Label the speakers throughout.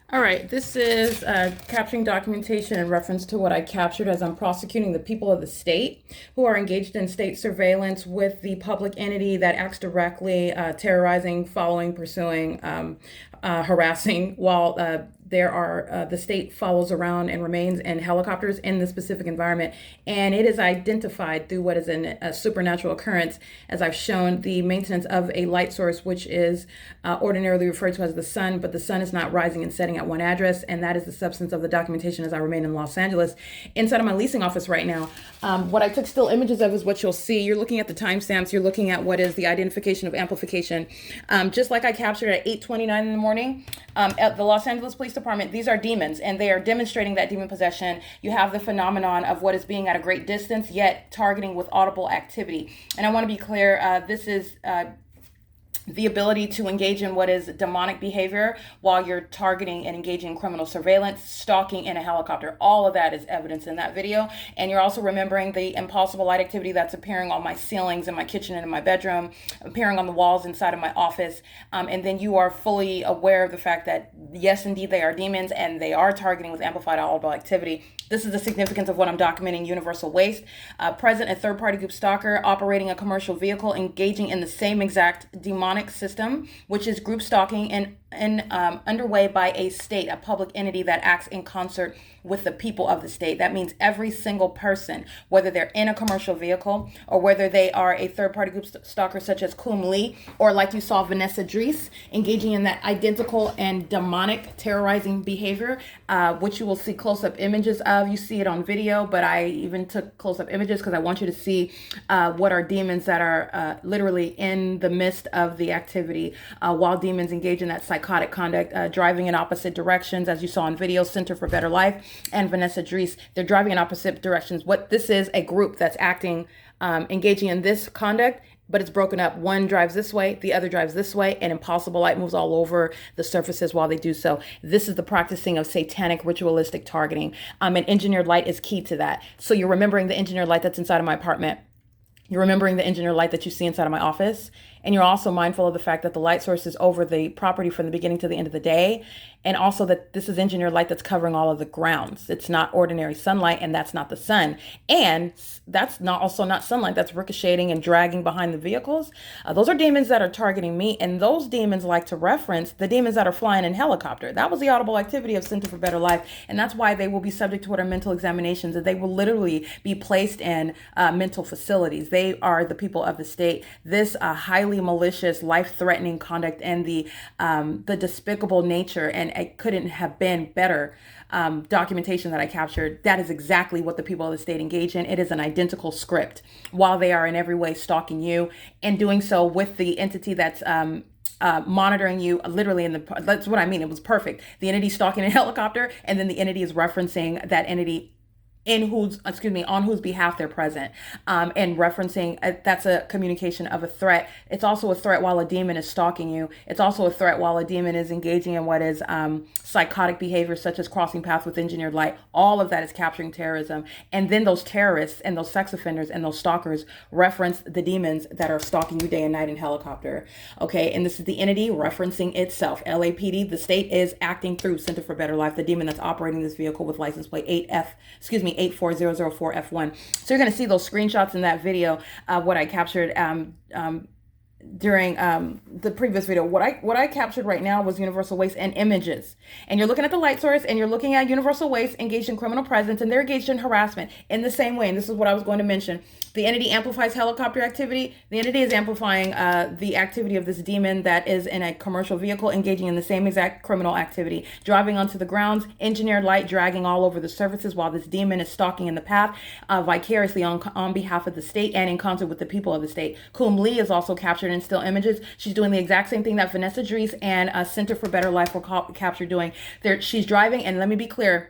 Speaker 1: All right, this is capturing documentation in reference to what I captured as I'm prosecuting the people of the state who are engaged in state surveillance with the public entity that acts directly, terrorizing, following, pursuing, harassing, while the state follows around and remains in helicopters in the specific environment. And it is identified through what is a supernatural occurrence, as I've shown the maintenance of a light source, which is ordinarily referred to as the sun, but the sun is not rising and setting at one address. And that is the substance of the documentation as I remain in Los Angeles. Inside of my leasing office right now, what I took still images of is what you'll see. You're looking at the timestamps. You're looking at what is the identification of amplification. Just like I captured at 8:29 in the morning at the Los Angeles Police Department, these are demons, and they are demonstrating that demon possession. You have the phenomenon of what is being at a great distance, yet targeting with audible activity. And I want to be clear, this is the ability to engage in what is demonic behavior while you're targeting and engaging in criminal surveillance, stalking in a helicopter. All of that is evidence in that video. And you're also remembering the impossible light activity that's appearing on my ceilings in my kitchen and in my bedroom, appearing on the walls inside of my office. And then you are fully aware of the fact that, yes, indeed, they are demons and they are targeting with amplified audible activity. This is the significance of what I'm documenting: universal waste, present a third-party group stalker operating a commercial vehicle, engaging in the same exact demonic system, which is group stalking and underway by a state, a public entity that acts in concert with the people of the state. That means every single person, whether they're in a commercial vehicle or whether they are a third-party group stalker such as Kum Lee, or like you saw Vanessa Dries engaging in that identical and demonic terrorizing behavior, which you will see close-up images of. You see it on video, but I even took close-up images because I want you to see what are demons that are literally in the midst of the activity, while demons engage in that psychotic conduct, driving in opposite directions, as you saw in video. Center for Better Life and Vanessa Dries, they're driving in opposite directions. What this is, a group that's acting, engaging in this conduct, but it's broken up. One drives this way, the other drives this way, and impossible light moves all over the surfaces while they do so. This is the practicing of satanic ritualistic targeting. And engineered light is key to that. So you're remembering the engineered light that's inside of my apartment. You're remembering the engineered light that you see inside of my office. And you're also mindful of the fact that the light source is over the property from the beginning to the end of the day. And also that this is engineered light that's covering all of the grounds. It's not ordinary sunlight, and that's not the sun. And that's not sunlight that's ricocheting and dragging behind the vehicles. Those are demons that are targeting me. And those demons like to reference the demons that are flying in helicopter. That was the audible activity of Center for Better Life. And that's why they will be subject to what are mental examinations. And they will literally be placed in mental facilities. They are the people of the state. This highly malicious, life-threatening conduct and the despicable nature, and it couldn't have been better documentation that I captured. That is exactly what the people of the state engage in. It is an identical script while they are in every way stalking you, and doing so with the entity that's monitoring you literally that's what I mean. It was perfect. The entity stalking a helicopter, and then the entity is referencing that entity on whose behalf they're present, and referencing that's a communication of a threat. It's also a threat while a demon is stalking you. It's also a threat while a demon is engaging in what is psychotic behavior, such as crossing paths with engineered light. All of that is capturing terrorism. And then those terrorists and those sex offenders and those stalkers reference the demons that are stalking you day and night in helicopter. Okay, and this is the entity referencing itself. LAPD, the state, is acting through Center for Better Life, the demon that's operating this vehicle with license plate 84004F1. So you're going to see those screenshots in that video, what I captured during the previous video. What I captured right now was universal waste and images. And you're looking at the light source, and you're looking at universal waste engaged in criminal presence, and they're engaged in harassment in the same way. And this is what I was going to mention. The entity amplifies helicopter activity. The entity is amplifying the activity of this demon that is in a commercial vehicle, engaging in the same exact criminal activity, driving onto the grounds, engineered light dragging all over the surfaces while this demon is stalking in the path, vicariously on behalf of the state and in concert with the people of the state. Kum Lee is also captured in still images. She's doing the exact same thing that Vanessa Dries and Center for Better Life were captured doing. She's driving, and let me be clear,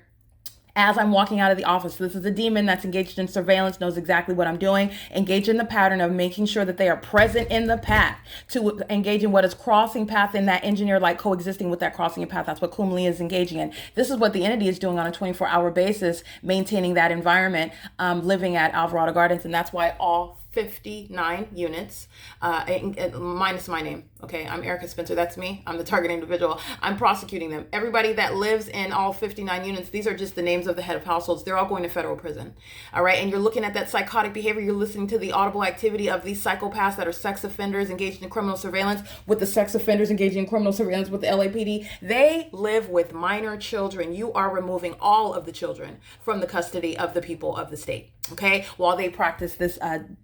Speaker 1: as I'm walking out of the office. This is a demon that's engaged in surveillance, knows exactly what I'm doing, engaged in the pattern of making sure that they are present in the path, to engage in what is crossing path in that engineered light, coexisting with that crossing path. That's what Kum Lee is engaging in. This is what the entity is doing on a 24-hour basis, maintaining that environment, living at Alvarado Gardens. And that's why all 59 units, minus my name. Okay, I'm Erica Spencer. That's me. I'm the target individual. I'm prosecuting them. Everybody that lives in all 59 units, these are just the names of the head of households. They're all going to federal prison. All right, and you're looking at that psychotic behavior. You're listening to the audible activity of these psychopaths that are sex offenders engaged in criminal surveillance with the sex offenders engaging in criminal surveillance with the LAPD. They live with minor children. You are removing all of the children from the custody of the people of the state. Okay, while they practice this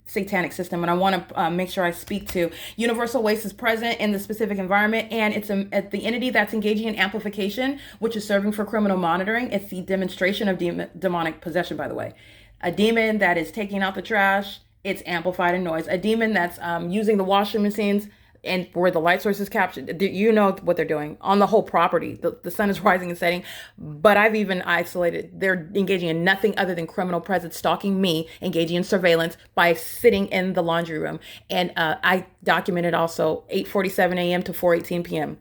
Speaker 1: satanic system. And I want to make sure I speak to universal waste is present in the specific environment, and it's the entity that's engaging in amplification, which is serving for criminal monitoring. It's the demonstration of demonic possession, by the way. A demon that is taking out the trash, it's amplified in noise. A demon that's using the washing machines and where the light source is captured, you know what they're doing on the whole property. The sun is rising and setting, but I've even isolated. They're engaging in nothing other than criminal presence, stalking me, engaging in surveillance by sitting in the laundry room. And I documented also 8:47 a.m. to 4:18 p.m.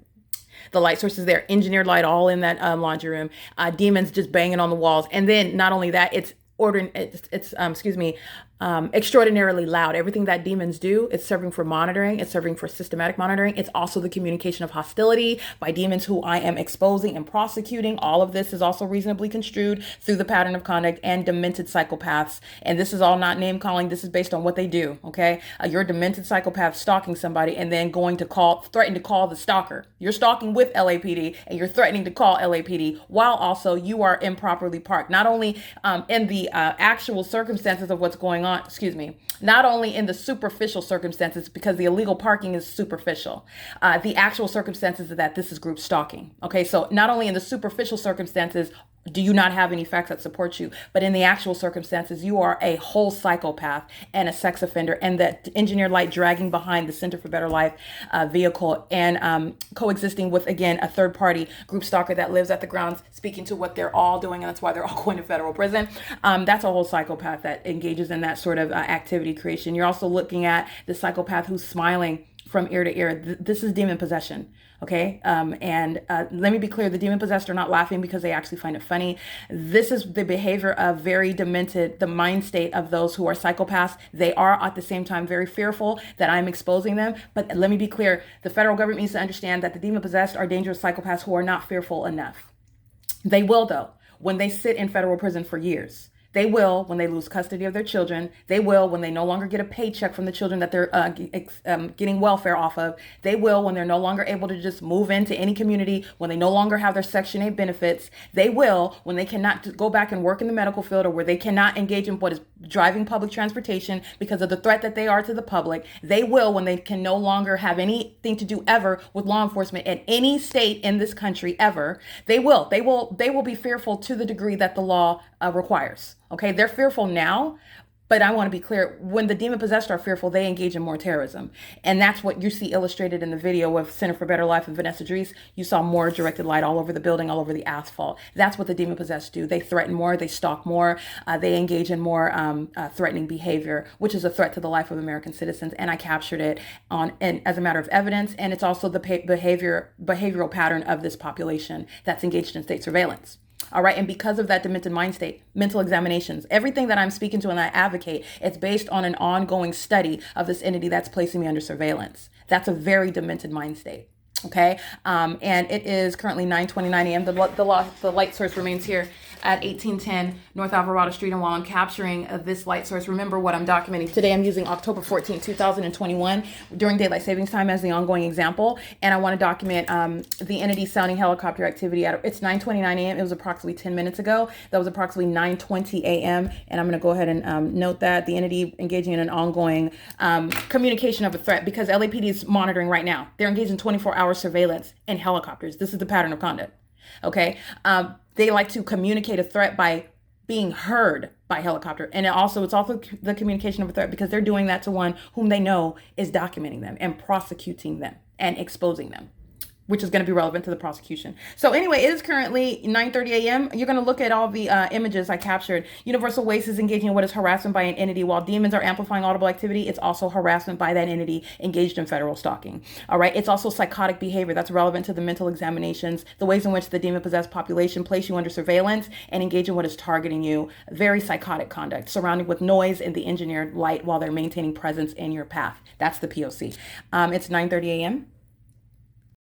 Speaker 1: The light source is there, engineered light all in that laundry room. Demons just banging on the walls. And then not only that, it's extraordinarily loud. Everything that demons do, it's serving for monitoring. It's serving for systematic monitoring. It's also the communication of hostility by demons who I am exposing and prosecuting. All of this is also reasonably construed through the pattern of conduct and demented psychopaths. And this is all not name calling. This is based on what they do. Okay. You're a demented psychopath stalking somebody and then threatening to call the stalker. You're stalking with LAPD and you're threatening to call LAPD while also you are improperly parked. Not only in the actual circumstances of what's going on, not only in the superficial circumstances, because the illegal parking is superficial. The actual circumstances of that, this is group stalking. Okay, so not only in the superficial circumstances do you not have any facts that support you, but in the actual circumstances, you are a whole psychopath and a sex offender, and that engineered light dragging behind the Center for Better Life vehicle and coexisting with, again, a third party group stalker that lives at the grounds, speaking to what they're all doing, and that's why they're all going to federal prison. That's a whole psychopath that engages in that sort of activity creation. You're also looking at the psychopath who's smiling from ear to ear. This is demon possession. Okay. Let me be clear. The demon possessed are not laughing because they actually find it funny. This is the behavior of very demented, the mind state of those who are psychopaths. They are at the same time very fearful that I'm exposing them. But let me be clear. The federal government needs to understand that the demon possessed are dangerous psychopaths who are not fearful enough. They will, though, when they sit in federal prison for years. They will when they lose custody of their children. They will when they no longer get a paycheck from the children that they're getting welfare off of. They will when they're no longer able to just move into any community, when they no longer have their Section 8 benefits. They will when they cannot go back and work in the medical field, or where they cannot engage in what is driving public transportation because of the threat that they are to the public. They will when they can no longer have anything to do ever with law enforcement in any state in this country ever. They will be fearful to the degree that the law requires. Okay, they're fearful now, but I want to be clear. When the demon possessed are fearful, they engage in more terrorism. And that's what you see illustrated in the video of Center for Better Life and Vanessa Dries. You saw more directed light all over the building, all over the asphalt. That's what the demon possessed do. They threaten more, they stalk more, they engage in more threatening behavior, which is a threat to the life of American citizens. And I captured it as a matter of evidence. And it's also the behavioral pattern of this population that's engaged in state surveillance. All right. And because of that demented mind state, mental examinations, everything that I'm speaking to and I advocate, it's based on an ongoing study of this entity that's placing me under surveillance. That's a very demented mind state. Okay. And it is currently 9:29 a.m. The light source remains here at 1810 North Alvarado Street. And while I'm capturing this light source, remember what I'm documenting. Today I'm using October 14, 2021 during daylight savings time as the ongoing example. And I want to document the entity sounding helicopter activity. It's 9:29 a.m. It was approximately 10 minutes ago. That was approximately 9:20 a.m. And I'm going to go ahead and note that the entity engaging in an ongoing communication of a threat, because LAPD is monitoring right now. They're engaged in 24-hour surveillance in helicopters. This is the pattern of conduct. Okay. They like to communicate a threat by being heard by helicopter. And it's also the communication of a threat because they're doing that to one whom they know is documenting them and prosecuting them and exposing them. which is going to be relevant to the prosecution. So anyway, it is currently 9:30 a.m. You're going to look at all the images I captured. Universal waste is engaging in what is harassment by an entity. While demons are amplifying audible activity, it's also harassment by that entity engaged in federal stalking. All right. It's also psychotic behavior that's relevant to the mental examinations, the ways in which the demon-possessed population place you under surveillance and engage in what is targeting you. Very psychotic conduct, surrounded with noise and the engineered light while they're maintaining presence in your path. That's the POC. It's 9:30 a.m.